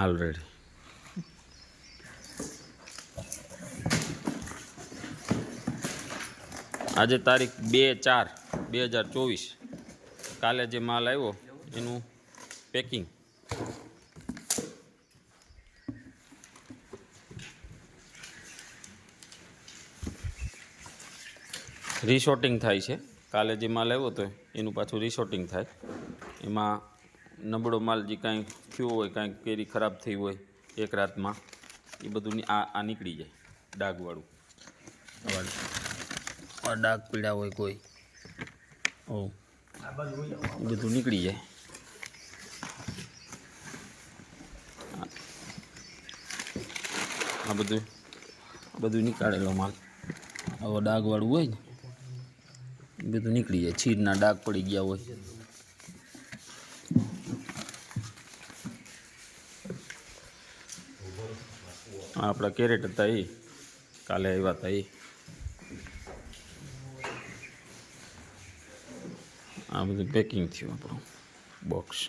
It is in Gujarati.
ઓલરેડી આજે તારીખ 2/4/2024 કાલે જે માલ આવ્યો એનું પેકિંગ રીસોર્ટિંગ થાય છે. કાલે જે માલ આવ્યો હતો એનું પાછું રીસોર્ટિંગ થાય. એમાં નબળો માલ જે કાંઈ થયો હોય, કાંઈ કેરી ખરાબ થઈ હોય એક રાતમાં, એ બધું આ નીકળી જાય. ડાઘવાળું આ ડાઘ પીડા હોય કોઈ, ઓ એ બધું નીકળી જાય. આ બધું નીકાળેલો માલ આવો ડાઘવાળું હોય ને એ બધું નીકળી જાય. છીરના ડાઘ પડી ગયા હોય. આપણા કેરેટ હતા એ કાલે આવ્યા હતા. આ બધું પેકિંગ થયું આપણું બોક્સ.